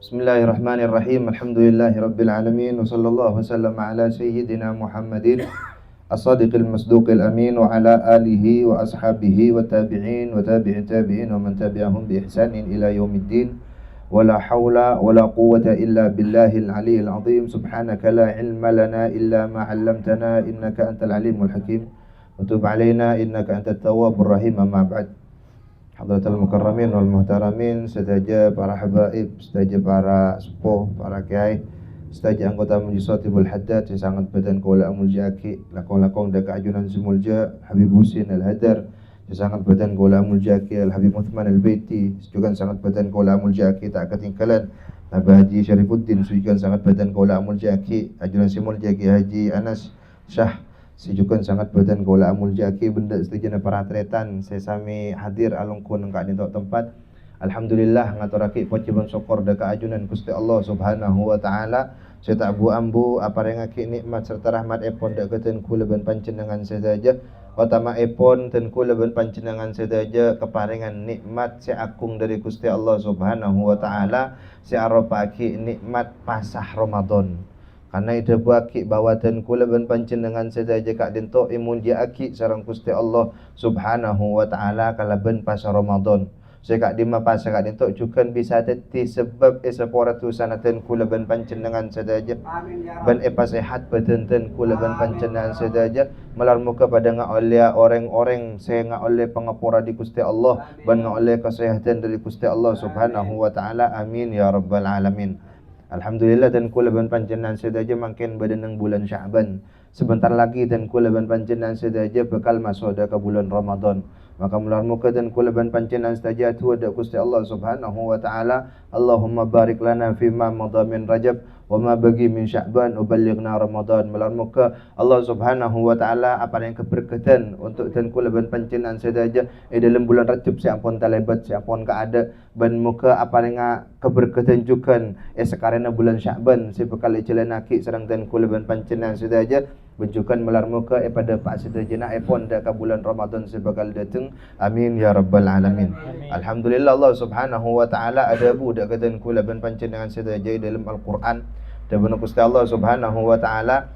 Bismillahirrahmanirrahim. Alhamdulillahirabbil alamin wa sallallahu wasallam ala sayyidina Muhammadin as-sadiqil masduqil amin wa ala alihi wa ashabihi wa tabi'in wa tabi'in tabi'in wa man tabi'ahum bi ihsanin ila yaumiddin. Wala haula wala quwwata illa billahil aliyyil azim. Subhanaka la ilma lana illa ma 'allamtana innaka antal alimul hakim. Wa tub 'alaina innaka antat tawwabur rahim. Amma ba'd. Hadratul Mukarramin wal Muhtaramin, sedaja para habaib, sedaja para sepuh, para kiai, sedaja anggota Majlis Shatibul Haddad yang sangat badan kaula mulja aki, lakong-lakong daka ajunan simulja Habib Husin Al-Hadar, yang sangat badan kaula mulja aki Al-Habib Uthman Al-Baiti, juga sangat badan kaula mulja aki tak ketinggalan Nabi Haji Syarifuddin, juga sangat badan kaula mulja aki ajunan simulja Ki Haji Anas Syah, sejukan sangat badan kaula amul jaki benda setujana para atletan sesami hadir alungkun engka di tempat. Alhamdulillah ngaturake pocibun syukur deka ajunan Gusti Allah Subhanahu wa taala. Saya tak ambu aparengake nikmat serta rahmat epon dekeun kula ben panjenengan sedaja. Utama epon ten kula ben panjenengan sedaja keparengan nikmat seagung dari Gusti Allah Subhanahu wa taala searepake nikmat pasah Ramadan. Karena itu baki bawatan kula ben panjenengan sedaja kak dento imun dia aki sareng Gusti Allah Subhanahu wa taala kalaben pas Ramadan. Saya kak dima pas kak dento juga bisa teti sebab esapora tu sanaten kula ben panjenengan sedaja. Ben epa sehat bedenten kula ben panjenengan sedaja melar muka pada ngaoleh orang-orang saya ngaoleh pangapura di Gusti Allah ben ngaoleh kesehatan dari Gusti Allah Subhanahu wa taala. Amin ya rabbal alamin. Alhamdulillah dan kula ban panjenengan sedaja makin badan bulan Sya'ban. Sebentar lagi dan kula ban panjenengan sedaja bakal masuk ke bulan Ramadan. Maka mular muka dan kula ban panjenengan sedaja tu ada Gusti Allah Subhanahu wa taala. Allahumma barik lana fima madha min Rajab wa ma bagi min Sya'ban uballighna Ramadan. Mular muka Allah Subhanahu wa taala apa yang keberkatan untuk dan kula ban panjenengan sedaja dalam bulan Rajab siapun talebat siapun kaada ban muka apa yang keberkatan juga sekarang bulan Sya'ban si bekal jalanaki serang dan kula ban panjenengan sedaja benjukan melar muka pada pak sedajana pon dak bulan Ramadan sebekal datang. Amin ya rabbal alamin. Alhamdulillah Allah Subhanahu wa taala ada budak dan kula ban panjenengan sedaja dalam Al-Qur'an dan Gusti Allah Subhanahu wa taala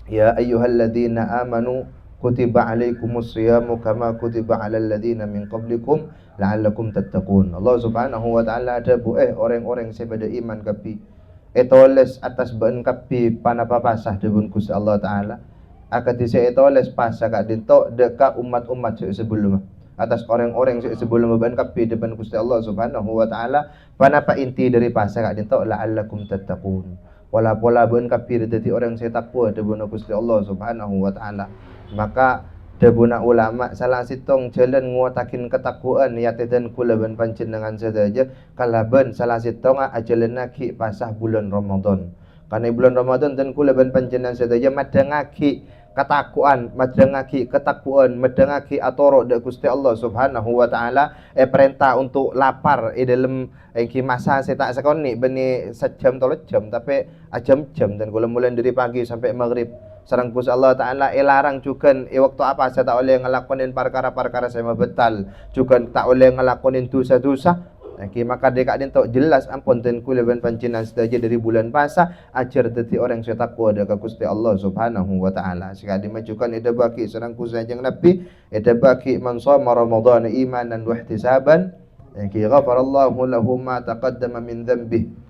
ya ayyuhalladzina amanu kutiba alaikumus siyamu kama kutiba alal ladzina min qablikum la'allakum tattaqun. Allah Subhanahu wa taala ada orang-orang sebada iman kapi etoles atas ben kapi panapapasah debun Gusti Allah taala akati se etoles pasah kak dento deka umat-umat sebelum atas orang-orang sebelum ben kapi depan Gusti Allah Subhanahu wa taala panapa inti dari pasah kak dento la'allakum tattaqun. Wala pola ben kapi dadi orang saya takwa debun Gusti Allah Subhanahu wa taala. Maka debuna ulama salah sitong jalan nguatakin ketakwaan yateden kula ban panjenengan sedaja kalaban salah sitong ajalan ki pasah bulan Ramadan. Karena bulan Ramadan dan kula ban panjenengan sedaja madangaki ketakwaan, madangaki ketakwaan, madangaki atoro dak Gusti Allah Subhanahu wa taala perintah untuk lapar dalam ki masa saya tak sekoni beni sejam tolong jam tapi jam-jam dan kula mulai dari pagi sampai maghrib sareng Gusti Allah taala larang juga waktu apa saya tak oleh ngelakonin perkara-perkara saya betal juga tak oleh ngelakonin dosa-dosa. Maka dekak dinto jelas ampun ten kula ban panjenengan sedaja dari bulan puasa ajar dadi orang saya takwa dekat Gusti Allah Subhanahu wa taala. Sekali dimajukan ida baki sareng kusajeng Nabi ida baki man shoma Ramadan imanan wa ihtisaban ki ghafarallahu lahu ma taqaddama min dhanbihi.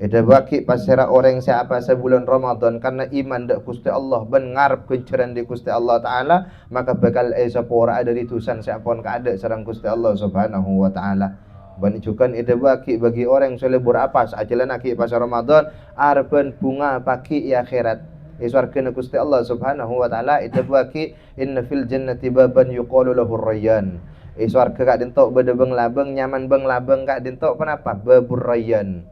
Ida baki pasera orang siapa sebulan Ramadan karena iman dak Gusti Allah ben ngarep kenceran di Gusti Allah taala maka bakal sapora dari tusan siapon kaada sareng Gusti Allah Subhanahu wa taala. Ban juga ida baki bagi orang selebur apa sajalan aki pas Ramadan arben bunga pagi akhirat. Iswarkeun Gusti Allah Subhanahu wa taala ida baki inna fil jannati baban yuqalu lahu Rayyan. Iswarke kak dintok bede beng labeng nyaman beng labeng kak dintok kenapa babur Rayyan.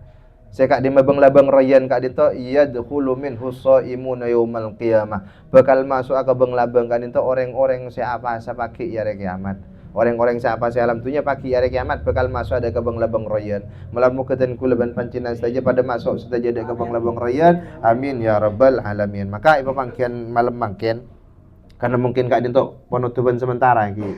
Saya kak di mabang labang Rayyan kak dito yadkhulu minhu shaimuna yaumal qiyamah. Bakal masuk ke bang labang kak dito orang-orang siapa pagi hari kiamat. Orang-orang siapa alam dunia pagi hari kiamat bakal masuk ada ke bang labang Rayyan. Melarmu keten kula ban panjenengan saja pada masuk saja ada ke bang labang Rayyan. Amin ya rabbal alamin. Maka ibu pangkian malam mangkian karena mungkin kak dito penutupan sementara ki.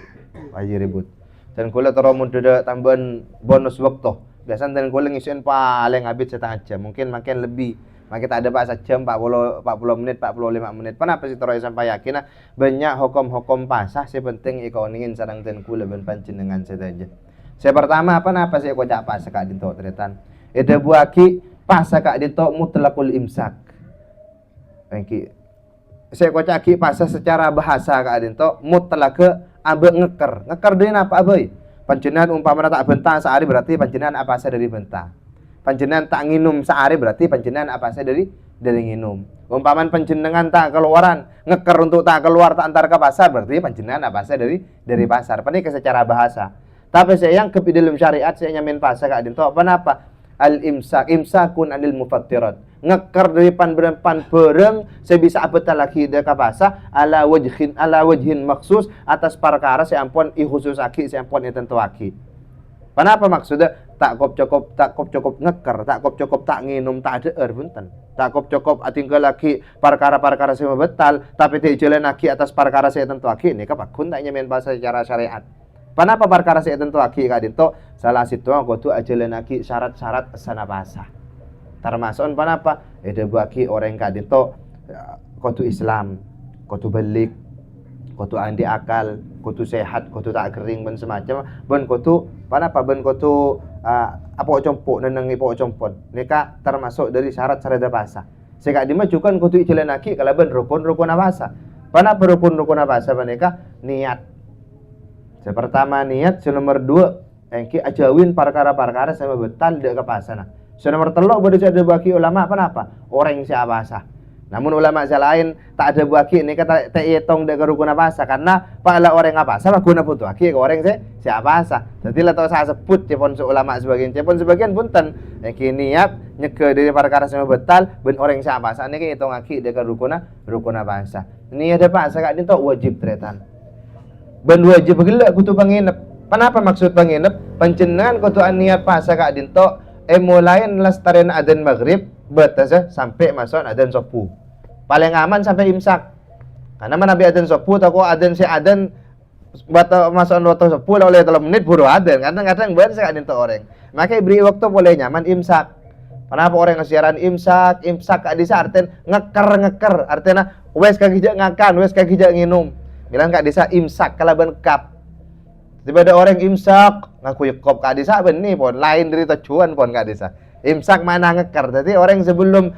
Aji ribut. Dan kula taro mun tambahan bonus waktu Biasanya dan kuling isuin paling habis setengah jam, mungkin makin lebih. Maka kita ada pas jam 40 menit, 45 menit. Kenapa sih terus sampai yakin banyak hukum-hukum pasah sih penting iko ningin sareng den kula ben panjenengan saja. Saya pertama apa sih kocak pasah kak dinto tretan. Eda buaki pasah kak dinto mutlaqul imsak. Engki saya kocak ki pasah secara bahasa kak dinto mutlaq ke abe ngeker. Ngeker deui apa abe? Panjenengan umpamana tak bentah sehari berarti panjenengan apa saya dari bentah. Panjenengan tak nginum sehari berarti panjenengan apa saya dari nginum. Umpaman panjenengan tak keluaran ngeker untuk tak keluar tak antar ke pasar berarti panjenengan apa saya dari pasar. Ini secara bahasa. Tapi saya yang ke dalam syariat saya nyamin pasar kak dinto apa? Imsakun anil mufattirat. Ngeker dari pan bereng saya bisa abetal lagi deka pasar ala wajhin maksus atas perkara saya ampun khusus aki saya ampun tentu aki. Kenapa maksudnya tak cukup ngeker, tak cukup tak nginum tak ada punten. Tak cukup tinggal lagi perkara-perkara saya betal tapi tidak jalan lagi atas perkara saya tentu aki ini kapakun tak nyamin bahasa secara syariat. Kenapa perkara saya tentu aki kadinto salah situ kudu ajalan lagi syarat-syarat sana bahasa. Termasuk kenapa? Ada bagi orang kadinto kudu Islam, kudu balik, kudu andi akal, kudu sehat, kudu tak kering ben semacam, ben kudu kenapa ben kudu apa compok neneng ipo compon. Nika termasuk dari syarat-syarat bahasa. Seka dimajukan kudu ajalan lagi kalau ben rukun bahasa. Kenapa rukun bahasa mereka niat. Pertama niat, nomor 2 engki ajawin perkara-perkara sama betal dek kapasana. Nomor 3 boleh ada bagi ulama kenapa? Orang siapa sah. Namun ulama lain tak ada bagi ini kata hitung dek rukun bahasa karena pala orang apa sama guna putu aki orang siapa sah. Jadi lah tahu saya sebut cepon ulama sebagian punten engki niat nyeke dari perkara sama betal ben orang siapa sah ini hitung aki dek rukun bahasa. Ini ada bahasa kak ini wajib tretan. Ben wajib gelak kutu panginep. Kenapa maksud panginep? Panjenengan kutu niat puasa kak dinto mulai lestarian adzan maghrib batas sampai masuk adzan subuh. Paling aman sampai imsak. Karena mana bi adzan subuh tako adzan si adzan bata masuk waktu subuh oleh 3 menit buru adzan. Kadang-kadang ber kak dinto orang. Maka beri waktu boleh nyaman imsak. Kenapa orang ngesiaran imsak kak disa artinya ngeker artinya wes kaki jak ngakan, wes kaki jak nginum. Bilang kak desa imsak kalaban kap. Tiba ada orang imsak ngaku yekop kak desa benih pon lain dari tujuan pon kak desa. Imsak mana ngeker. Jadi orang sebelum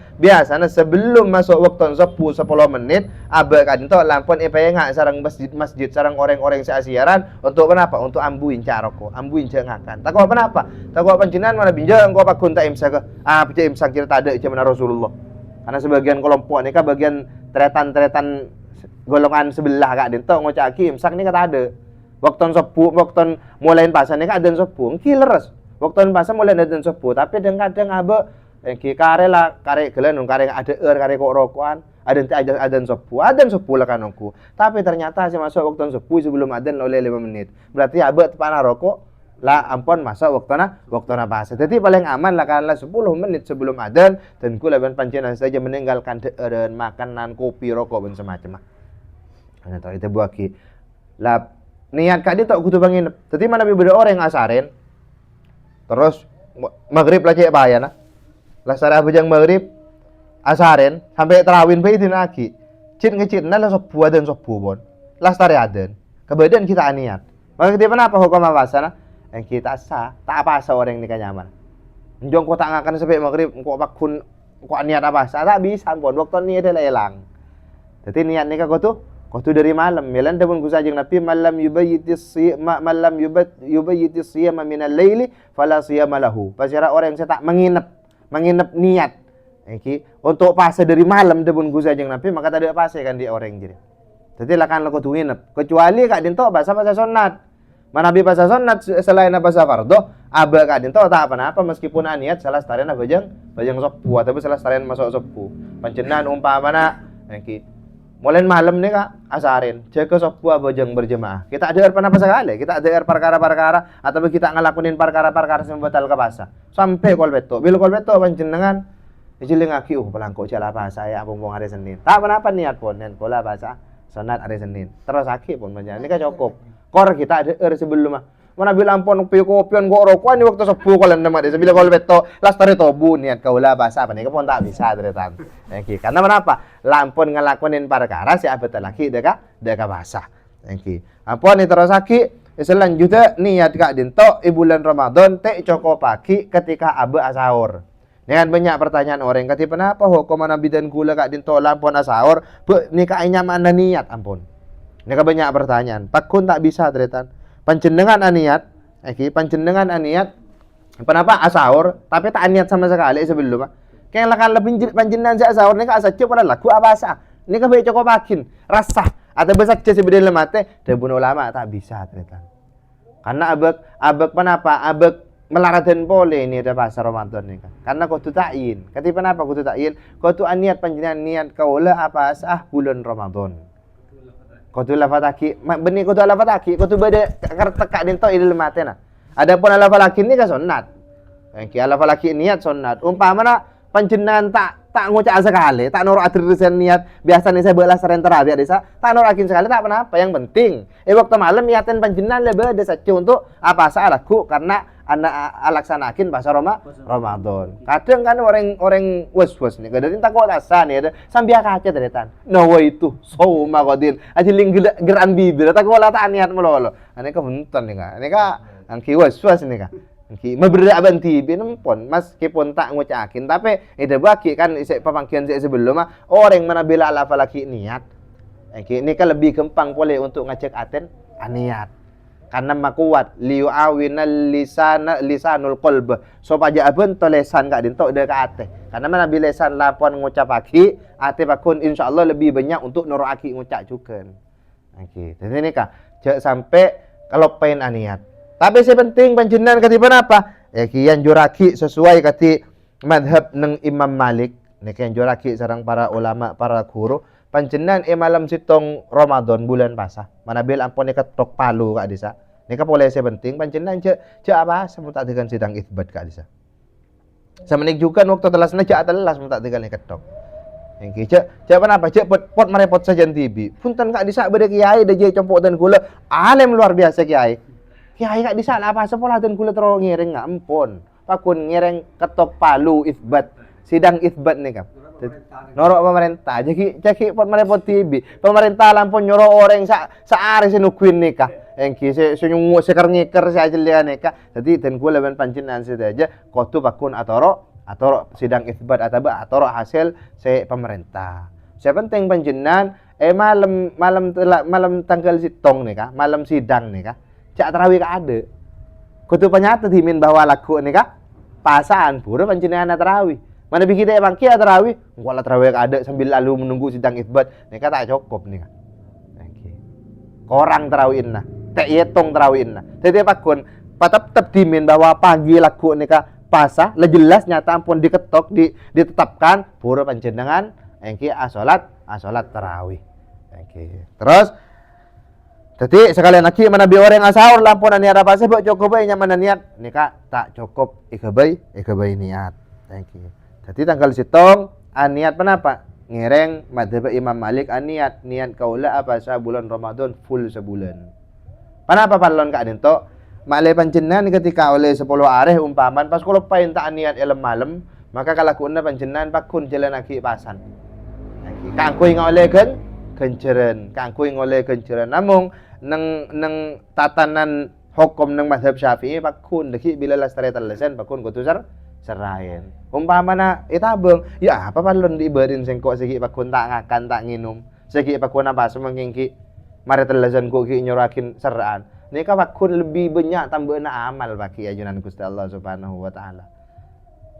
masuk waktu 10 menit abe kak dinto lampun ngak sarang masjid sarang orang-orang seasiaran untuk kenapa? Untuk ambuin caroko, ambuin jangakan. Takwa kenapa? Takwa panjenengan mana binja engko pakun ta imsak ke. Piye imsak kira tak ada zaman Rasulullah. Karena sebagian kelompok ini bagian tretan golongan sebelah kak dinto ngocaki imsak ni kata ada waktu subuh waktu mulain pasar ni kak adzan subuh kileres waktu pasar mulai adzan subuh tapi kadang abe kare gelan kare ada kare kok rokokan ada adzan subuh lah kanongku tapi ternyata saya masuk waktu subuh sebelum adzan oleh 5 menit berarti abe tepan rokok lah ampun masa waktu na pasar jadi paling aman lah karena 10 menit sebelum adzan dan kula ben panjenengan saja meninggalkan dan makanan kopi rokok dan semacam ana tahu itu buaki lah niat kak dia tak kudu bangin tapi mana beda orang asarin terus maghrib lah cek bahaya nah lah sarah bujang maghrib asarin sampai terawin bayi lagi ngecit nah lah sebuah dan sebuah bon lah stari aden kebetulan kita niat maka kita kenapa hukum apa sana yang kita sah tak apa asa orang ini nyaman njong kok tak ngakan sampai maghrib kok pakun kok niat apa sah tak bisa bon waktu ni ada hilang jadi niat nikah kau tu dari malam melan pun kusajeng nabi malam yubayyitis siyama min al-laili fala siyama lahu pasira orang yang tak menginap niat untuk puasa dari malam pun kusajeng nabi maka tak ada puasa kan dia orang jadi lakan kudu nginep kecuali kak dinto bahasa sunat mana nabi bahasa sunat selain bahasa fardo aba kak dinto tak apa-apa meskipun niat salah starian bajang sepuh tapi salah starian masuk sepuh panjenengan umpamana mulai malam nih kak asarin jaga sebuah bojong berjemaah kita ada apa sekali kita ada perkara-perkara atau kita ngelakuin perkara-perkara yang batal ke pasar sampai kolbeto panjenengan ijiling aki pelangkau jala bahasa ya bumbung hari Senin tak apa niat pun dan pola bahasa sunat hari Senin terus aki pun panjenengan ini kan cukup kor kita ada sebelum mana bilang pon kopion go rokokan waktu sepuh kalau nama dia sebila kalau beto lastari tobu niat kaula bahasa apa nih pon tak bisa teretan. Karena kenapa? Lampun ngelakonin perkara si abet laki deka bahasa. Ampun nih terus aki selanjutnya niat kak dinto bulan Ramadan te coko pagi ketika abe asaur. Dengan banyak pertanyaan orang kati kenapa hukum Nabi dan gula kak dinto lampun asaur nikah mana niat ampun. Nika banyak pertanyaan. Pakun tak bisa teretan. Panjenengan aniat, panjenengan aniat. Kenapa asaur? Tapi tak aniat sama sekali sebelum. Kayak lakan lebih panjenengan saya asaur nika asa cukup pada lagu apa asa. Nika baik cukup makin rasa atau besar jadi sebelum lemate. Debun ulama tak bisa teretan. Karena abek kenapa? Abek melaraden pole ini ada bahasa Ramadan nih kan. Karena kau tu takin. Kati kenapa kau tu takin? Kau tu aniat panjenengan niat kaulah apa asa bulan Ramadan. Kau tu lafataki, benih kau tu lafataki, kau tu beda tekak dinto idul mate na. Adapun lafataki ni kan sunat. Lafataki niat sunat. Umpamana panjenengan tak ngucap sekali, tak nurut atrisen niat. Biasa nih saya belas seren terabi desa, tak nurakin sekali tak apa-apa. Yang penting, waktu malam niatin panjenengan lebih desa untuk apa saalaku karena anak alaksanakin bahasa Ramadan. Kadang kan orang was-was nih, kadang takut rasa nih ada sambil kaca teretan. Nawa itu soma kodin, aja geran bibir, takut lah tak niat melolo. Ane ka bunton nih kak, ane ka angki was-was nih kak. Angki memberi abanti binempon, meskipun tak ngucakin, tapi ide bagi kan isek pemangkian sebelum orang mana bila laki niat. Angki ini kan lebih gampang boleh untuk ngecek aten aniat. Karena makuat liuawinal lisanul qalb supaya aben to lesan kak dinto de ka ate karena mana bi lesan lapon ngucap aki ate pakun insyaallah lebih banyak untuk nuru aki ngucap juga. Jadi ini kak sampai kalau pengen aniat tapi sepenting panjenengan katipan apa kian juraki sesuai kati madhab neng Imam Malik nek kian juraki sareng para ulama para guru panjenengan malam sitong Ramadan bulan pasah manabil ampun ketok palu kak desa nika boleh saya penting panjenengan ce apa semua tak dengan sidang itsbat kak desa samenik juga waktu telasna ce telas tak dengan ketok engki ce apa ce pot merepot saja TV punten kak desa beda kiai de je compok dan gula alim luar biasa kiai kak desa lah apa sepolah dan gula terus ngiring ampun pakun ngiring ketok palu itsbat sidang itsbat nika norok pemerintah jadi pot merepot TV pemerintah lampun nyuruh orang saari sinukuin nikah engki senyungu sekar ngiker saja lian nikah jadi dan gue leban panjenengan saja kau tu pakun atoro sidang itsbat atau hasil pemerintah saya penting panjenengan malam tanggal sitong nikah malam sidang nikah cak terawih ada kau tu penyata dimin bahwa laku nikah pasaan pura panjenengan terawih. Mana bikin dia bangki terawih, enggak lah terawih ada sambil lalu menunggu sidang itsbat, nika tak cukup nika. Korang terawihin nah, tak yetong terawihin nah. Jadi pakun, tetap dimin bahwa pagi laku nika pasah, jelas nyata ampun diketok ditetapkan pura panjenengan, engki asolat terawih. Terus, jadi sekalian lagi mana bi orang asaur lampun niat apa sih, cukup aja mana niat, nika tak cukup ikabai niat. Jadi tanggal sitong aniat kenapa? Ngereng madhab Imam Malik niat kaula apa bulan Ramadan full sebulan. Kenapa palon kak dento? Malai panjenengan ketika oleh 10 areh umpaman pas kalau pain tak niat elem malam maka kalakuanna panjenengan pakun jalan aki pasan. Kangkui ngoleh kenceran, kangkui ngoleh kenceran. Namung neng tatanan hukum neng madhab Syafi'i pakun deki bila lastare telesan pakun kutusar serain. Umpamana itabeng, ya apa palon diibarin sengkok segi pakun tak ngakan tak nginum. Segi pakun apa semengki mari telesan kok ki nyurakin seraan. Nika pakun lebih banyak tambahna amal bagi ajunan Gusti Allah Subhanahu wa taala.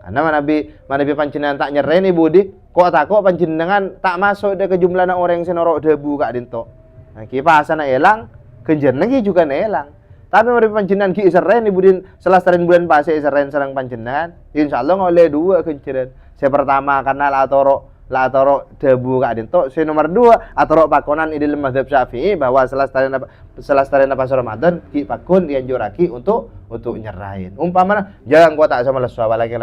Karena manabi panjenengan tak nyereni budi, kok panjenengan tak masuk de ke jumlah orang senorok debu kak dinto. Nah, ki pasana elang, kenjen lagi juga elang. Tapi mari panjenengan ki iseren ibudin selasarin bulan pase iseren sareng panjenengan, insyaallah ngoleh dua kenceran. Saya pertama karena la toro debu kak dinto, saya nomor 2 atoro pakonan idil mazhab Syafi'i bahwa selasarin apa Ramadan ki pakun dianjuraki untuk nyerahin. Umpamana jangan gua tak sama lesu lagi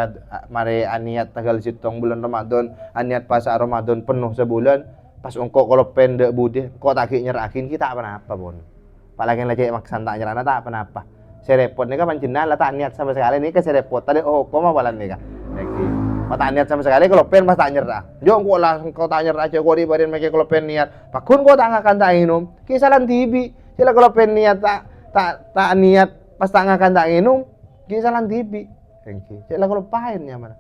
mari aniat tanggal sitong bulan Ramadan, aniat pas Ramadan penuh sebulan, pas engkau kalau pendek budi kok tak nyerahin kita apa-apa pun. Apalagi lagi maksan tak nyerana tak apa-apa. saya repot nih kan panjenengan lah tak niat sama sekali nih kan saya repot tadi hukum apalan nih kan Pak tak niat sama sekali kalau pen pas tak nyerah jom kok lah kau tak nyerah aja kok di badan mereka kalau pen niat pakun kau tak akan tak minum kisalan tibi sila kalau pen niat tak niat pas tak akan tak minum kisalan tibi sila kalau pahennya mana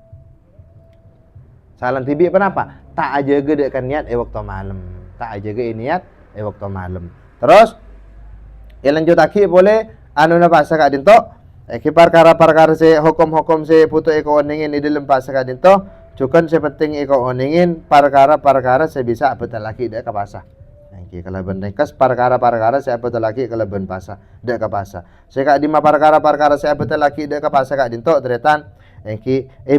salan tibi kenapa tak aja gede kan niat waktu malam tak aja gede niat waktu malam terus ya lanjut lagi boleh anu na pasa ka dinto perkara-perkara se hukum-hukum se putu iko oningin di dalam pasa ka dinto cukan se penting iko oningin perkara-perkara se bisa betul lagi dek kapasa kalaban nekas perkara-perkara se betul lagi kalaban pasa dek kapasa se ka di ma perkara-perkara se betul lagi dek kapasa ka dinto tretan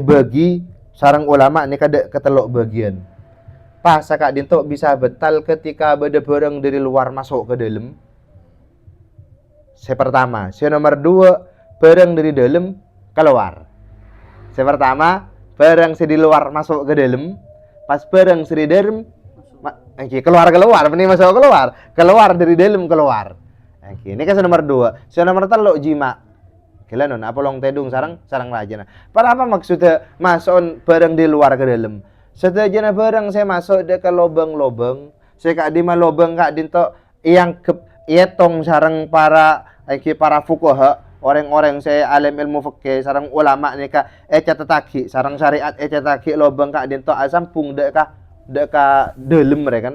bagi sarang ulama ni kada ketelok bagian pasa ka dinto bisa betal ketika beda barang dari luar masuk ke dalam pertama, nomor 2 barang dari dalam keluar. Pertama, barang di luar masuk ke dalam, pas barang di dalam keluar, mending masuk keluar dari dalam keluar. Ini kan nomor 2. Nomor 3 jima. Kila non apa long tedung sarang rajana. Pada apa maksudnya masuk barang di luar ke dalam? Setajana barang saya masuk ke lobang-lobang, saya kak di lobang kak dinto yang etong sarang para fuqaha orang-orang saya alim ilmu fikih sarang ulama ni ka catataki sarang syariat catataki lobang ka dinto asampung dek ka delem mereka kan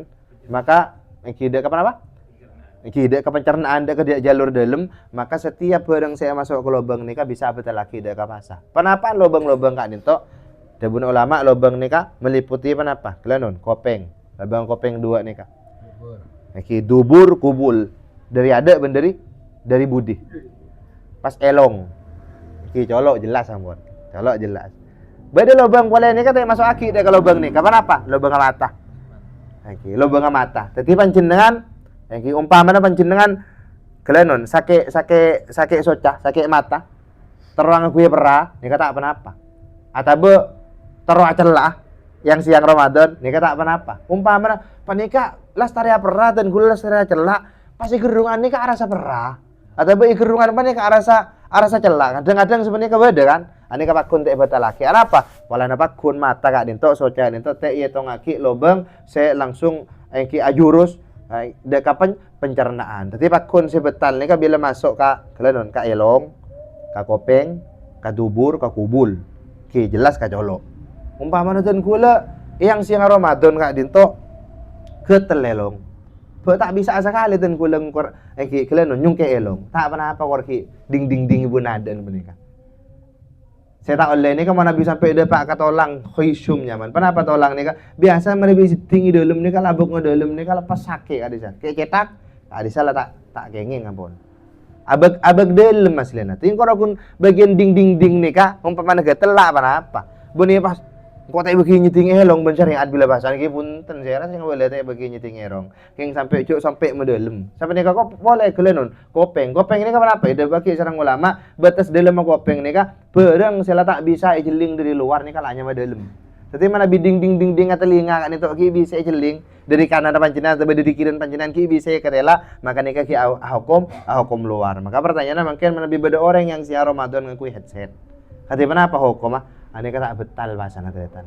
maka dek ka apa dek ka pencernaan dek ka dia jalur delem maka setiap barang saya masuk ke lobang ni ka bisa betul lagi dek ka pasa kenapa lobang-lobang ka dinto debun ulama lobang ni ka meliputi kenapa kelanon kopeng lobang kopeng 2 ni ka dubur kubul dari ada dari budi pas elong colok jelas ampun colok jelas beda lubang boleh ni kata masuk aki dek lubang ni kapan apa lubang mata lubang mata tapi panjenengan umpamanya panjenengan kelenon sakit soca sakit mata terang aku ya perah ni kata apa atau terang celah yang siang Ramadan ni kata apa umpamanya panika lastari perah dan gula lastari celah pasti gerungan ni ke arah perah atau gerungan apa nih ke arah celah kadang-kadang sebenarnya kebeda kan ani ka pakun teh batal laki apa wala na pakun mata kak dinto soca dinto teh ieu tong aki lobang saya langsung ki ajurus dek kapan pencernaan tapi pakun si betal nih ka bila masuk ka kelenon ka elong ka kopeng ka dubur ka kubul ki jelas ka colok umpamana ten kula yang siang Ramadan kak dinto ketelelong tak bisa sekali dan kulang kalian nyung ke elong tak apa korki ding ibu nadan benika saya tak oleh ni kan mana bisa sampai dapat kata orang khusyum nyaman kenapa tolang ni kan biasa mana bisa tinggi dalam ni kan labuk dalam ni kan lepas sakit adisa kayak cetak adisa lah tak kenging ampun abag dalam masalah nanti kalau kun bagian ding ni kan umpamana telak apa bunyi pas kok tak bagi nyeting elong ben syariat bila bahasan ki punten saya rasa boleh tak bagi nyeting elong king sampai medalem sampai ni kok boleh kelenon kopeng ini kan apa ide bagi sareng ulama batas dalam kopeng ni kan barang sela tak bisa jeling dari luar ni kan hanya medalem tapi mana biding ding telinga kan itu ki bisa jeling dari kanan panjenengan atau dari kiri panjenengan ki bisa kerela maka ni ki hukum luar maka pertanyaannya mungkin mana beda orang yang siar Ramadan ngaku headset kata mana apa hukum ane kata betal bahasa natetan.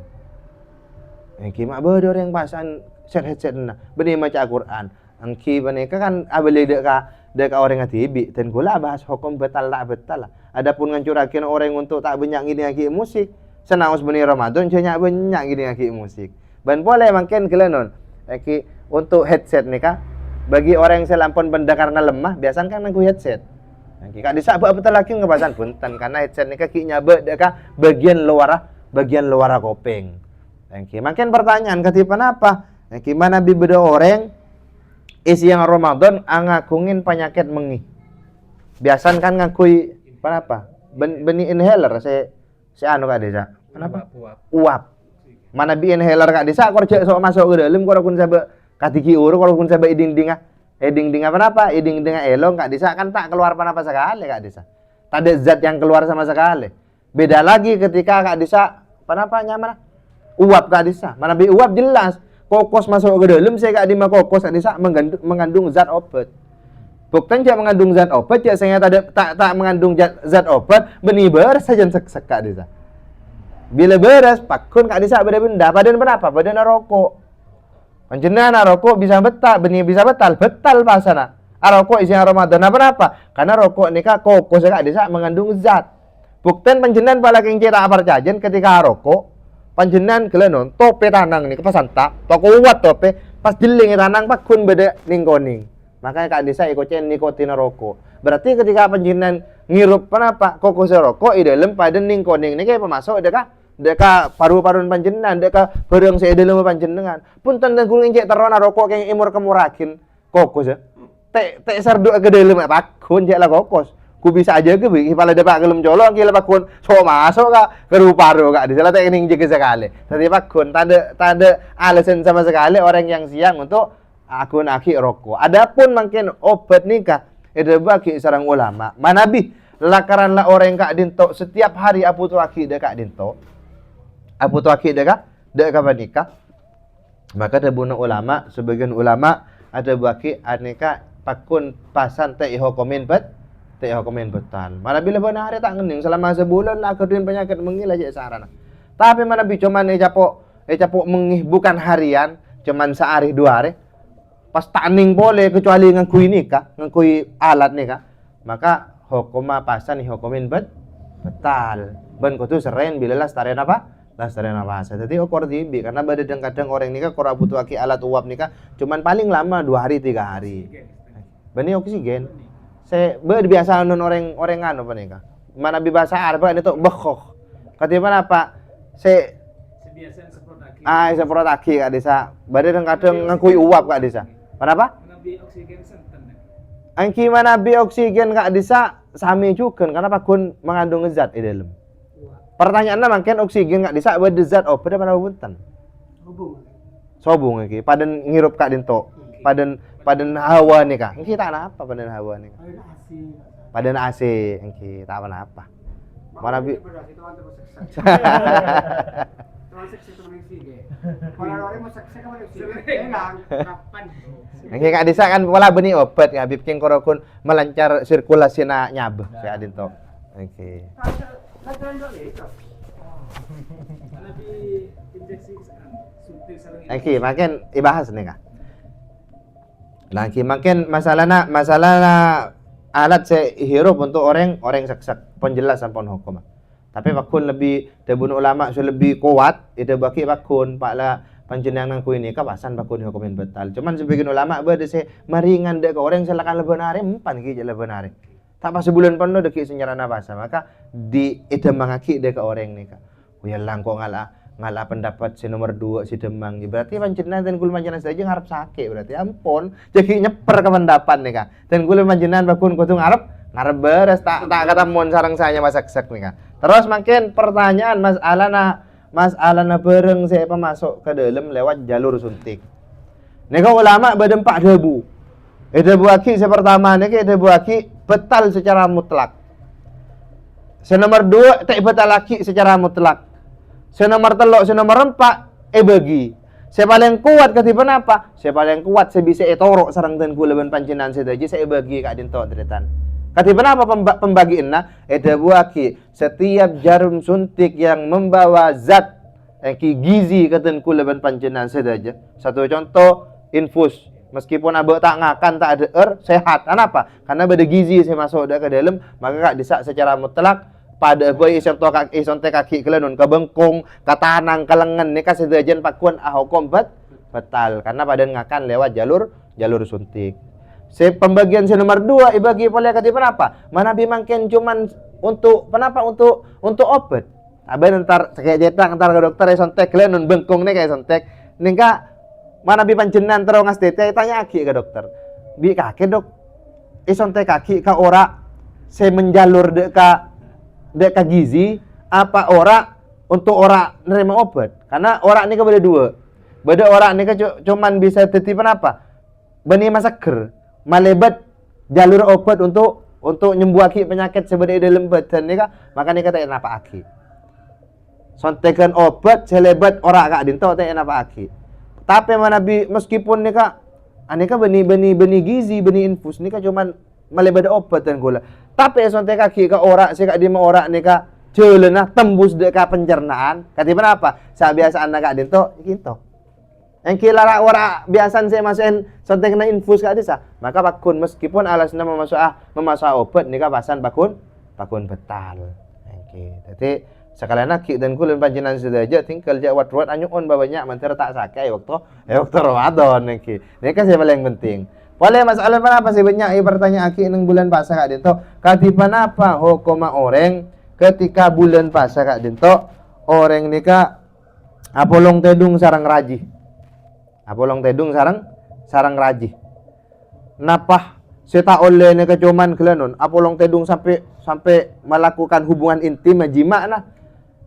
Kimak beda orang pasan headset na. Bani maca Al-Qur'an. Angki baneka kan abeli dek ka orang ngatibi dan gula bahas hukum betal tak betal lah. Adapun ngancurakeun orang untuk tak banyak gini ngaki musik. Senaus bani Ramadan cenyak banyak gini ngaki musik. Ban boleh mungkin kelenon. Untuk headset ni ka bagi orang yang selampon benda karena lemah biasan kan nganggo headset. Kak disa buat betul lagi ngebasan punten karena headset ni kaki nyabe deka bagian luar kopeng. Makin pertanyaan ketipan apa? Gimana bibeda orang isi yang Ramadan ngakungin penyakit mengi. Biasan kan ngakui apa? Beni inhaler si anu kak desa. Kenapa? Uap. Mana bi inhaler kak desa kerja sok masuk ke dalam kalau kun sabe katiki uru kalau kun sabe iding apa iding elong kak desa kan tak keluar apa sekali kak desa tak ada zat yang keluar sama sekali beda lagi ketika kak desa apa nyaman uap kak desa mana bi uap jelas kokos masuk ke dalam saya kak di kokos kak desa mengandung zat obat Bukten jak mengandung zat obat, jak saya tak mengandung zat obat, benih beres saja sek Kak Desa. Bila beres, pakun Kak Desa benda, padan berapa? Padan rokok. Panjenengan rokok bisa betal, benih bisa betal pasana. Rokok isinya Ramadan apa? Karena rokok nikah kokos Kak Desa mengandung zat. Bukten panjenengan pala keng cetak percajen ketika rokok, panjenengan kelenon tope tanang nih kepasan tak, kuat tope, pas jeling tanang pakun beda ningkoning. Makanya Kak Desa ikutnya nikotin rokok. Berarti ketika panjenengan ngirup kenapa? Kokos rokok i dalam pada ningkoning ini kayak pemasok deka paru-parun panjenengan, deka bareng saya dalam panjenengan. Pun tentang kuling cek terona rokok kayak imur kemurakin kokos ya. Tek sardu ke dalam pakun cek lah kokos. Ku bisa aja ke kepala depak kelem colong kila pakun so masuk Kak ke paru Kak Desa tek ning jaga sekali. Tadi pakun tak ada alasan sama sekali orang yang siang untuk akun aki rokok. Adapun mungkin obat nikah itu bagi seorang ulama. Manabi lakaranlah orang Kak Dinto setiap hari apu tu aki de Kak Dinto. Apu tu aki de Kak nikah. Maka ada bunuh ulama, sebagian ulama ada bagi aneka pakun pasan teh hukumin betal. Manabi lebih hari tak ngening selama sebulan lah keduin penyakit menggila je sarana. Tapi manabi cuman capok mengih bukan harian, cuman sehari dua hari. Pas taning boleh kecuali ngakui nikah, ngakui alat nikah, maka hukuma pasan hukumin betal. Ben kutu seren bila lastaren apa? Lastaren apa? Jadi okor dibi karena kadang orang nikah kora butuh aki alat uap nikah, cuman paling lama 2 hari 3 hari. Bani oksigen. Saya biasa non orang anu apa nikah. Mana bahasa Arab ini tuh bekhoh. Katiban apa? Saya biasa semprot aki Kak Desa. Kadang ngakui uap Kak Desa. Kenapa? Menabi oksigen senten. Angki menabi oksigen Kak Desa sami juga karena pakun mengandung zat di dalam. Pertanyaannya mungkin oksigen Kak Desa ada zat obat apa bunten? Sobung iki. Paden ngirup Kak Dinto. Paden hawa nih Kak. Angki tak apa paden hawa nih. Paden AC angki tak apa. Menabi Nggih Kak Desa kan pola benih obat ya Habib King korokun melancar sirkulasi nyabeh si Adinto. Oke. Oke, makin dibahas nih Kak. Lagi makin masalahna alat saya hirup untuk orang sek penjelasan pon hukum. Tapi pakun lebih debun ulama lebih kuat itu bagi pakun paklah panjenengan nang ini kawasan pakun hukumin betal. Cuman sebagian ulama bade se maringan dek orang silakan lebenare empan ki lebenare. Tak pas sebulan pun dek senyarana bahasa maka di ida mangaki dek orang nika. Uyalang kok ngalah pendapat si nomor 2 si Demang. Berarti panjenengan dan kul panjenengan saja ngarep sakit berarti ampun. Jadi nyeper ke pendapat nika. Dan kul panjenengan pakun kudu ngarep beres tak ketemu sarang saya masak nika. Terus makin pertanyaan masalah bareng saya masuk ke dalam lewat jalur suntik. Nika ulama badempak debu. Debu aki pertama nika debu aki betal secara mutlak. Senomor 2 tak betal lagi secara mutlak. Senomor 3, senomor 4 bagi. Saya paling kuat ketiban apa? Saya paling kuat saya bisa etorok sarang dan kula ben panjenengan sedaji saya bagi Kak Dinto tretan. Katiban apa pembagianna? Debu aki setiap jarum suntik yang membawa zat gizi katen kula ben panjenengan sedaja. Satu contoh infus. Meskipun abang tak ngakan tak ada sehat. Kenapa? Karena ada gizi saya masuk ke dalam, maka Kak Desa secara mutlak pada boy isonte kaki kelenun ke bengkung, ke tanang, ke lengan nika sedajan pakuan hukum betal karena pada ngakan lewat jalur suntik. Pembagian nomor 2 ibagi pola katiban apa? Mana bimangken cuman untuk kenapa untuk obat. Abang ntar kayak jetang ntar ke dokter isonte kelenun bengkung nih kayak isontek nika mana bi panjenengan terus ngas tete tanya aki ke dokter. Bi kaki dok, isonte kaki ka ora saya menjalur dek ka gizi apa ora untuk ora nerima obat. Karena ora ini beda 2. Beda ora ini cuman bisa titipan apa? Bani masaker, malebat jalur obat untuk nyembuhaki penyakit sebenarnya dalam badan nika, maka nika tak apa aki. Sontekan obat selebat ora Kak Dinto tak apa aki. Tapi mana meskipun nika Aneka beni gizi, beni infus nika cuman malebada obat dan gula. Tapi sonte kaki ka ora sika di ma ora nika jeulena tembus dek ka pencernaan. Katipan apa? Sa biasa anak kak dinto ikinto. Yang kilara ora biasan saya masukin sonte kena infus ka desa. Maka bakun meskipun alasna memasuk obat nika pasan bakun betal. Oke. Jadi sekalian aki dan kulun panjenengan sedaja tinggal jawat anyuun banyak mantir tak sakai waktu Ramadan niki. Ini kan paling penting. Boleh masalah apa sih banyak pertanyaan aki nang bulan puasa kak dito. Katipan apa hukum orang ketika bulan puasa kak dito orang nika apolong tedung sarang raji. Apolong tedung sarang raji. Napah seta oleh nika cuman kelanon apolong tedung sampai melakukan hubungan intim jima nah.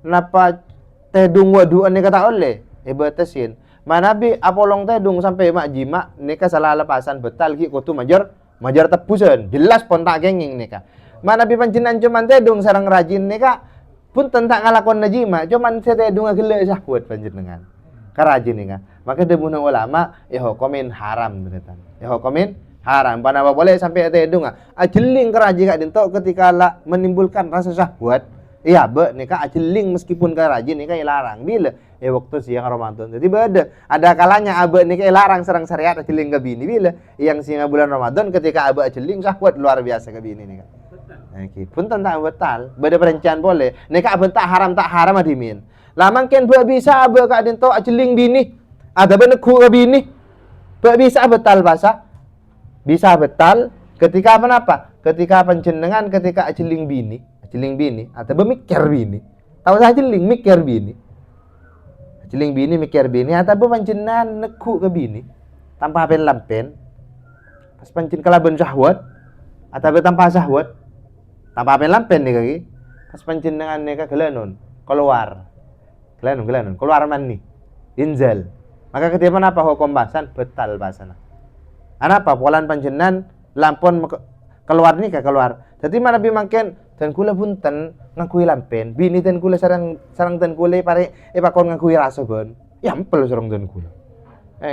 Napa tedung waduan ni kata oleh batasin manabi apolong tedung sampai mak jima nika salah lepasan betal ki kutu majar tepusan jelas pon tak genging nika manabi panjenengan cuman tedung sarang rajin nika pun tentang ngalakon najima cuman tedung gele syahwat panjenengan karajin nika maka demun ulama hukumin haram benetan hukumin haram panapa boleh sampai tedung ajeling keraji kak dinto ketika menimbulkan rasa syahwat. Iya, nika ajeling meskipun rajin nika larang. Bila waktu siang Ramadan. Jadi ada kalanya abe nika larang serang syariat ajeling ke bini bila yang siang bulan Ramadan ketika abe ajeling syahwat luar biasa ke bini nika. Oke, pun tentang betal. Beda perencanaan boleh. Nika abe tak haram adimin. Lah mungkin bisa abe kak dinto ajeling bini. Ada beneku ke bini. Bisa betal bahasa. Bisa betal ketika apa? Ketika panjenengan ketika ajeling bini atau mikir bini tahu saja jeling mikir bini mikir bini atau panjenengan neku ke bini tanpa lampen pas pancen kelaban syahwat atau tanpa syahwat tanpa lampen nih kaki pas panjenengan nika gelanon keluar mani inzal maka ketika apa hukum bahasan betal bahasana apa polan panjenengan lampon keluar jadi mana bi makin dan kula punten ngakui lampen bini dan kula sarang dan kula pare pakon ngakui rasa bon yampel sarang dan kula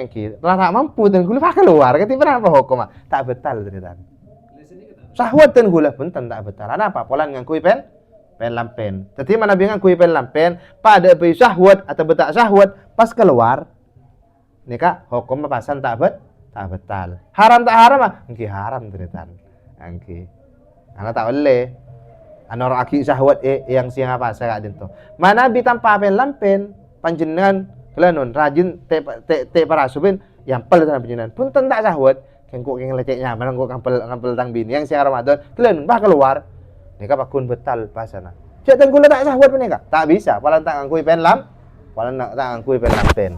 gitu lah tak mampu dan kula pak keluar ketipan apa hukum tak betal cerita syahwat dan kula punten tak betal apa polan ngakui pen lampen jadi mana bi ngakui pen lampen pada bi syahwat atau betak syahwat pas keluar nika hukum pasan tak betal haram tak haram engki haram cerita engki ana tak boleh anor aki syahwat yang siang apa saya dinto mana bi tanpa lampen panjenengan kelanon rajin te parasubin yang pel dengan panjenengan pun tak syahwat kengko keng leceknya mana kok kampel tang bini yang siang Ramadan kelanon bah keluar nika pakun betal pasana cek tengkula tak syahwat menika tak bisa palan tak ngangkui pen lampen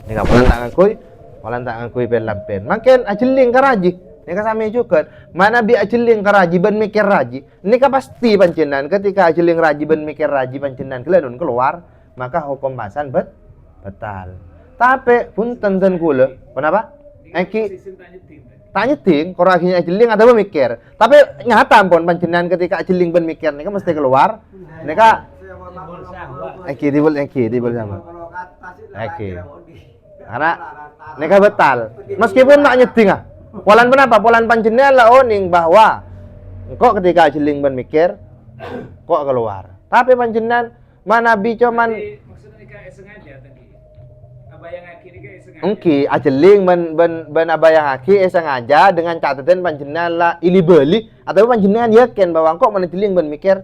nika palan tak ngangkui pen lampen makin ajeling karaji nika sami juga mana bi ajeling karaji ban mikir raji nika pasti panjenengan ketika ajeling raji ban mikir raji panjenengan kelanon keluar maka hukum bahasan betal tapi pun tenten kula kenapa eki tak nyeting kalau akhirnya ajeling ada mikir tapi nyata pun panjenengan ketika ajeling ban mikir nika mesti keluar nika dibul sama karena nika betal meskipun tak nyeting polan kenapa? Polan panjenengan lah oning bahwa kok ketika ajeling ban mikir kok keluar. Tapi panjenengan mana bi cuman maksudnya nika sengaja tadi. Abayang aki nika sengaja. Engki ajeling ban abayang aki sengaja dengan catatan panjenengan lah ili beli atau panjenengan yakin bahwa kok mana ajeling ban mikir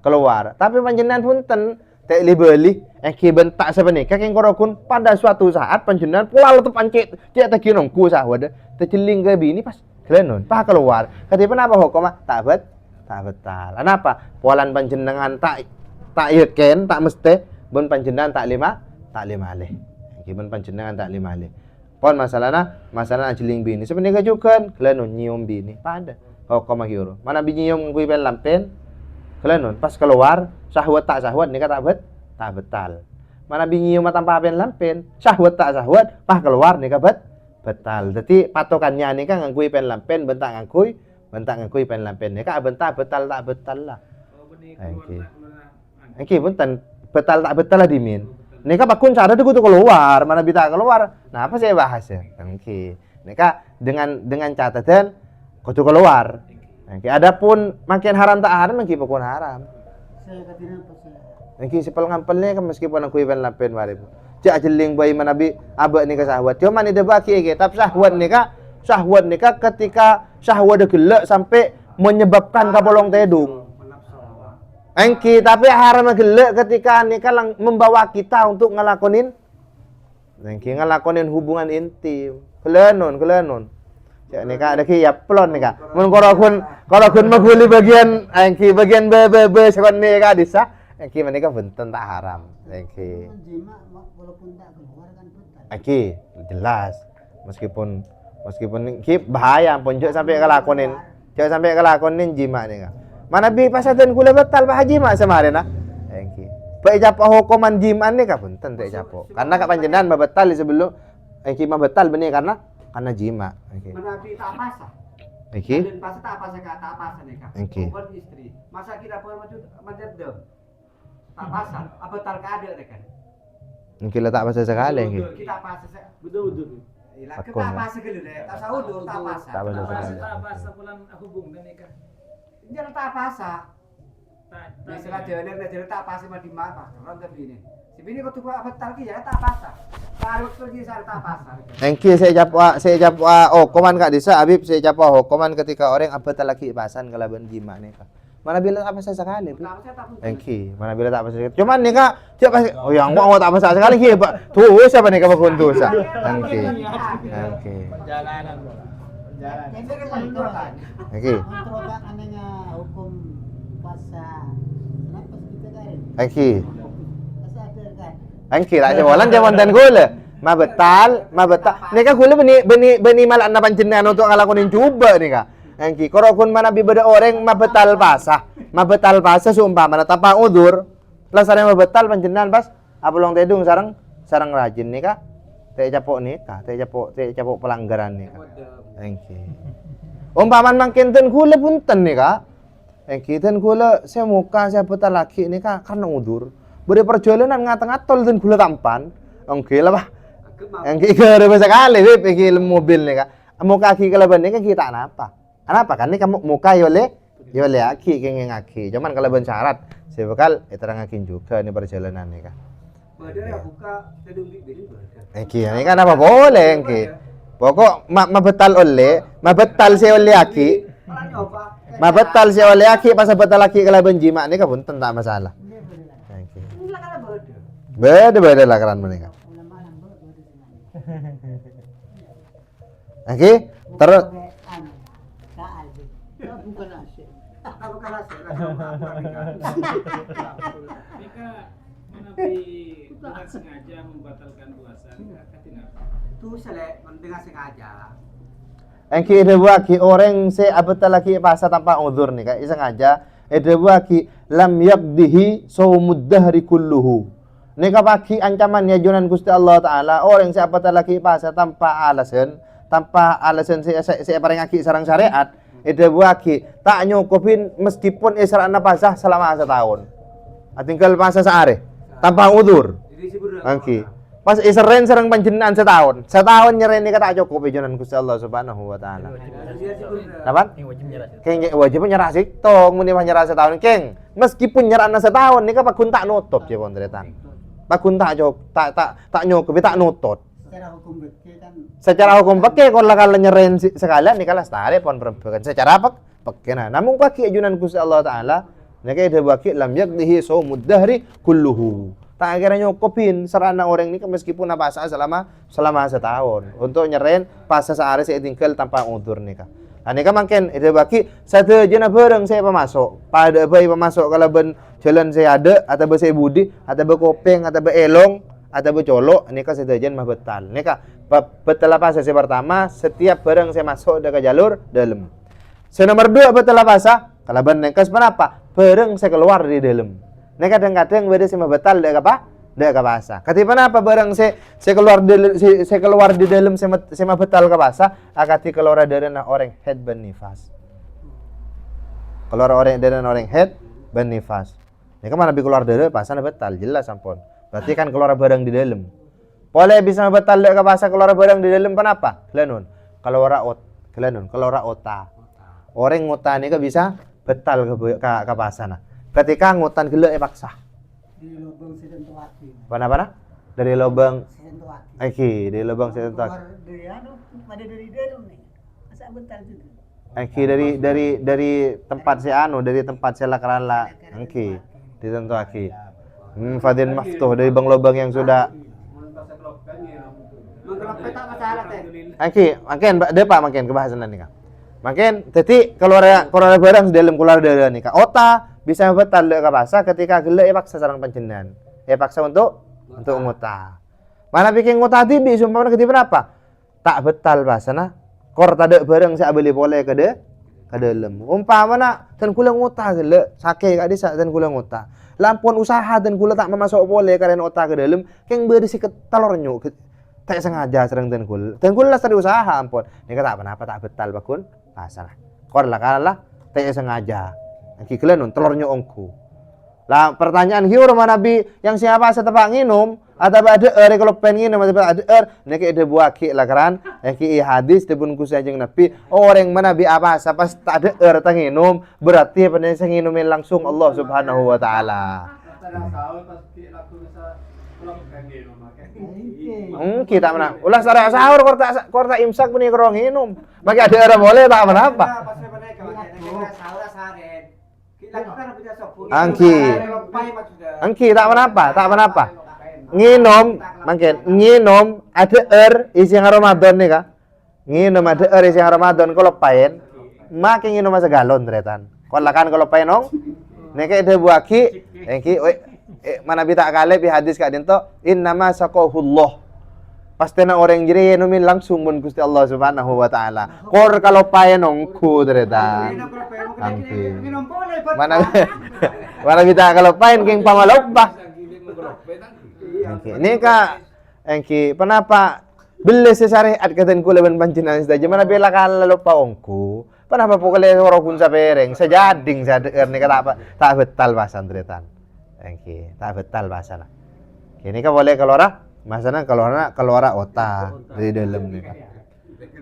keluar. Tapi panjenengan punten teh ili beli ki bentak sebenarnya keng korokun pada suatu saat panjenengan pula letep pancet cek tagi nongku sahwada terjeling ke bini pas kelenon pas keluar ketipan apa hukum tak betal kenapa polan panjenengan tak yakin tak mesti bon panjenengan tak lima alih ben panjenengan tak lima alih pon masalah ajeling bini sebenarnya juga kelenon nyium bini pada hukum akhiro mana bini nyium kui pen lampen kelenon pas keluar syahwat nika tak betal mana bingung tanpa lampen syahwat pas keluar nika betal jadi patokannya nika ngangkui pen lampen bentak ngangkui pen lampen nika bentak betal tak betal lah oke punten betal tak betal lah dimin Nika bakun cara tu kudu keluar, mana bisa keluar. Nah, apa saya bahas ya? Oke. Nika dengan catatan kudu keluar. Oke. Adapun makin haram tak haram mungkin bakun haram. Saya katina apa saya? Oke, sepel ngampelnya kan meskipun aku iban lapen mari. Cak jeling bayi manabi abak nika syahwat. Cuma ni debak tapi syahwat nika ketika syahwat gelek sampai menyebabkan kapolong tedung. Engki tapi haram gelek ketika nika membawa kita untuk ngelakonin hubungan intim. Kelenon. Ya nika ada ki ya plon nika. Mun kalau kun maguli bagian engki bagian be sekon nika disa. Engki menika benten tak haram. Engki. Jima walaupun tak keluar kan betul. Engki jelas. Meskipun engki bahaya pun jangan sampai kelakonin jima nika. Mana bi pasaten kula betal bah jima semarin ah. Engki. Baik japo hukuman jiman nika benten tak japo. Karena kak panjenengan mabetal sebelum engki mabetal benih karena jima. Engki. Menabi tak pasa. Engki. Dan pasa tak pasa nih kak. Engki. Bukan istri. Masa kita pun macam tak pasa. Apa tal kada deh kan? Engki letak pasal sekali engki. Kita pasa. Betul. Kita pasa gini deh. Tak sahur tak pasa. Tak pasa. Tak pasa pulang hubung dan nikah. Jangan tak pasa. Tak Misalnya dia tak pasa di mana? Orang tapi ini. Sibini kau tuh apa tal kia tak pasa. Taruh kerja saya tak pasa. Engki saya jawab koman Kak Disa Habib saya jawab koman ketika orang apa laki pasan kalaban jima nih Kak. Mana bila tak pasal sekali. Engki, mana bila tak pasal sekali. Cuman nih Kak, siapa oh yang mau tak pasal sekali ki Pak. Tuh siapa nih Kak tuh sa. Engki. Perjalanan bola. Perjalanan. Engki. Kontrol kan anehnya hukum puasa. Kenapa kita kan? Engki. Masa ada kan? Engki tak jawalan jaman dan gula. Ma betal. Nih Kak gula beni malah na panjenengan untuk ngalakonin coba nih Kak. Engki, kalau kun mana bibada orang mabetal pasah seumpama mana tanpa udur, lasarnya mabetal panjenengan pas apalong tedung sarang rajin nih Kak. Teh capok pelanggaran nih Kak. Engki. Umpaman makin ten kula punten nih Kak. Engki ten kula saya muka saya betal laki nih Kak karena udur. Beri perjalanan ngatol ten kula tampan. Engki lah Pak. Engki kere sekali engki mobil nih Kak. Muka kaki kelaban nih kan kita apa? Kenapa? Kan ini kamu muka yole aki kengeng aki. Cuman kalau syarat saya bakal terangakin juga nih perjalanan nih Kak. Badan ya buka tedung di badan. Engki, ini kan apa boleh engki. Pokok mabetal saya oleh aki. Mabetal saya oleh aki pas betal aki kelaban jima nih kan pun tak masalah. Engki. Ini lah kan Beda lah keran mereka. Engki, terus Bukan asyik. Aku kalah sih. Mereka menabi dengan sengaja membatalkan puasa. Katina. Tuh selek dengan sengaja. Engki ada buaki orang se abata laki pasa tanpa udzur nih Kak. Sengaja ada buaki lam yaqdihi saumud dahri kulluhu. Nika paki ancaman ya junan Gusti Allah taala orang se abata laki pasa tanpa alasan se pareng aki sarang syariat. Ida buaki tak nyukupin meskipun isra'na pasah selama setahun. Tinggal pasah sehari tanpa udzur. Engki. Pas isren sareng panjenengan setahun nyeren ini tak cukup junan Gusti Allah Subhanahu wa taala. Napa? Keng wajib nyerah sik tong muni nyerah setahun keng. Meskipun nyerahna setahun nika pakun tak nutup ya kontretan. Pakun tak nyukup tak nutut. Secara hukum pakai kalau nyerahin sekalian nih kalah setare pon perempuan secara pakai namun pakai ajunan Gusti Allah taala nek ada pakai lam yakdihi saumud dahri kulluhu tak akhirnya nyukupin sarana orang ini meskipun puasa selama setahun untuk nyerahin puasa sehari saya tinggal tanpa udzur nika. Nah nika mungkin ada pakai satu jena bareng saya pemasok pada bayi pemasok kalau ben jalan saya ada atau saya budi atau bekopeng atau elong atau bercolok nika sedajan mah betal nika betal pasah saya pertama setiap barang saya masuk ke jalur dalam nomor 2 betal pasah kalau benengkas kenapa barang saya keluar di dalam nika kadang-kadang beda saya mah betal dek apa dek ke pasah ketipa apa barang saya keluar di dalam saya mah betal ke pasah akati keluar dari orang head ben nifas keluar orang dari orang head ben nifas nika mana bi keluar dari pasah betal jelas ampun Berarti kan keluar barang di dalam. Boleh bisa batal ke bahasa keluar barang di dalam kenapa? Kelanun. Keluar ota. Orang ngutan ini bisa batal ke bahasa nah. Ketika ngutan gelek paksa. Di lubang sedentu hati. Mana? Dari lubang Sedentu hati. Aki, dari lubang sedentu hati. Keluar dari anu, pada dari dalam nih. Masa bentar juga. Aki dari tempat si anu, dari tempat si lakarala. Aki, ditentu aki. Fadin maftuh dari lubang yang sudah. Mengkelopet tak masalah teh. Aki, makin depa makin kebahasan nih kak. Makin, jadi keluar barang di dalam keluar dari nih kak. Ota bisa batal ke bahasa ketika gelek paksa sarang panjenengan. Paksa untuk ngota. Mana bikin ngota tibi sumpah ketiba apa? Tak betal bahasana. Kor tade bareng saya beli boleh ke dalam. Umpamana dan kula ngota gelek sake kak desa dan kula ngota. Lampun usaha dan kula tak memasuk boleh karena ngota ke dalam. Keng berisi ke telurnya. Tak sengaja serang dan kula tadi usaha ampun. Ini kata apa tak betal bakun bahasana. Kor lah kalah tak sengaja. Ki kelenun telurnya ongku. Lah pertanyaan hiu rumah Nabi yang siapa setepak nginum atau ada kalau pengen nginum atau ada nek ada buah ki lah kan ki hadis dibun kusajeng Nabi orang mana bi apa pas tak ada nginum berarti pada nginumin langsung Allah Subhanahu wa taala. Kita mana? Ulah sahur korta imsak punya kerong nginum. Maka ada boleh tak apa? Angki tak apa. Nginom ada isi Ramadan nih kak. Nginom ada isi Ramadan kalau paen, makin nginom masa galon teretan. Kalau paen ong, neke ada buaki, engki, mana bita kale pi hadis kak dinto, innama saqahullah. Pasti na orang jadi numin langsung pun Gusti Allah Subhanahu wa taala. Kor kalau paen ongku teretan. Angki. Mana bita kalau paen king pamalopah. Ini kak, engki, kenapa beli syariat katen kula ben panjenengan saja mana bela kala lupa ongku. Kenapa pokoknya orang pun sapereng sejading sadeur nih kata apa tak betal bahasa tretan. Engki, tak betal bahasa lah. Ini kan boleh keluar masana keluar otak dari dalam nih kak.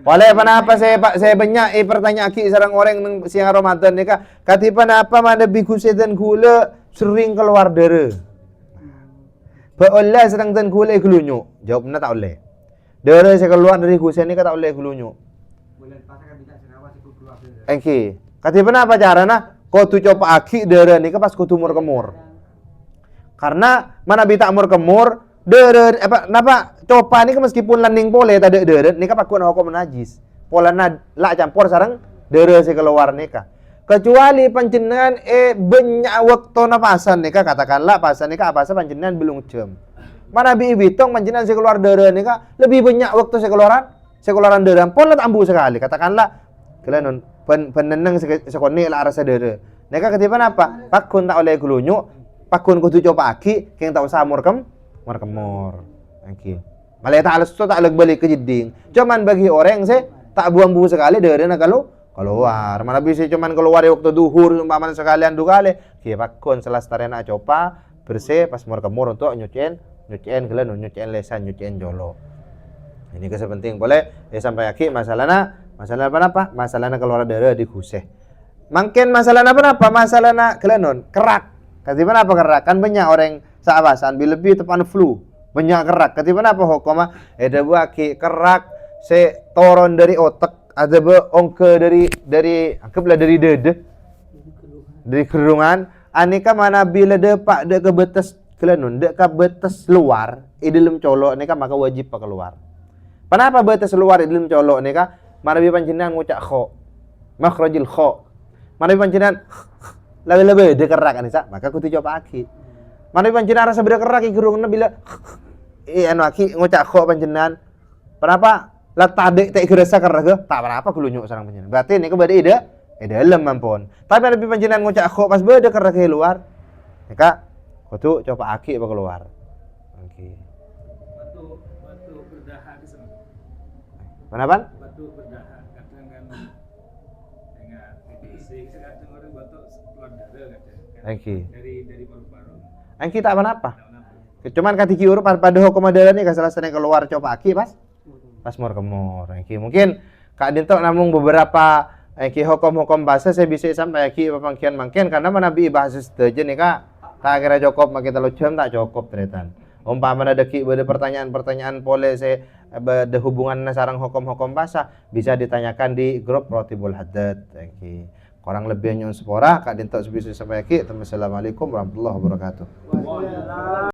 Boleh kenapa saya banyak pertanyaan ki sareng orang siang Ramadan nih kak. Kati kenapa mana biku sedan gula sering keluar darah. Boleh sedang dan gula gelunyu. Jawabnya tak boleh. Darah saya keluar dari gusen ini tak boleh gelunyu. Engki, kati kenapa carana? Kau tu coba aki darah ni pas kau tumur kemur. Karena mana bita mur kemur darah apa napa coba ni meskipun landing boleh tak ada darah ni pak kuat hukum najis. Pola lah campur sarang darah saya keluar ni kah. Kecuali panjenengan banyak waktu napasan nih kak katakanlah pasan nih kak apa panjenengan belum jam. Mana bitong panjenengan saya keluar darah nih kak lebih banyak waktu saya keluaran darah pun tak ambu sekali katakanlah kalian penenang sekoni lah rasa darah. Nih kak ketipan apa? Pakun tak oleh gelunyu, pakun kudu coba aki, keng tak usah mur. Oke. Malah tak alas tak leg balik ke jeding. Cuman bagi orang yang saya tak buang-buang sekali darah nak keluar, mana bisa cuman keluar di waktu duhur umpamanya sekalian 2 kali. Ki pakon selastaren nak coba bersih pas mur kemur untuk nyuciin kalian nyuciin lesan nyuciin jolo. Ini kesepenting boleh sampai aki masalah apa? Masalahnya keluar darah di guseh. Mungkin masalahnya apa? Masalahnya kalian kerak. Ketiban apa kerak? Kan banyak orang sahabasan lebih tepan flu. Banyak kerak. Ketiban apa hukumnya? Ada buah ki kerak se toron dari otak ada ongke dari anggaplah dari dede dari kerungan aneka mana bila depak de ke betes kelenun de ke betes luar dalam colok neka maka wajib pak keluar. Kenapa betes luar dalam colok neka mana bi panjenengan ngucak kho makhrajil kho mana bi panjenengan labe-labe de kerak anisa maka kudu coba aki mana bi panjenengan rasa beda kerak kerungna bila anu aki ngucak kho panjenengan kenapa lah tadi tak kerasa kerja tak berapa kelunyuk sarang panjenengan. Berarti ini kepada ide dalam mampun. Tapi lebih panjenengan ngucak kok pas beda kerja keluar. Maka kudu coba aki apa keluar. Oke. Batu berdaha di sana. Kenapa? Batu berdaha kadang kan dengan isi kadang orang batu keluar darah kadang. Oke. Dari paru-paru. Angki tak apa-apa. Cuman katiki urut pada hukum adalah nih salah satu keluar coba aki pas mor kemor. Iki mungkin Kak Dinto namun beberapa iki hukum-hukum bahasa saya bisa sampai iki pemangkian karena menabi bahasa setuju nih Kak. Tak kira cukup makin terlalu jam tak cukup teretan. Umpama ada ki ada pertanyaan-pertanyaan boleh saya ada hubungan sarang hukum-hukum bahasa bisa ditanyakan di grup Rotibul Haddad. Iki. Kurang lebihnya sepora Kak Dinto sebisa sampai iki. Assalamualaikum warahmatullahi wabarakatuh.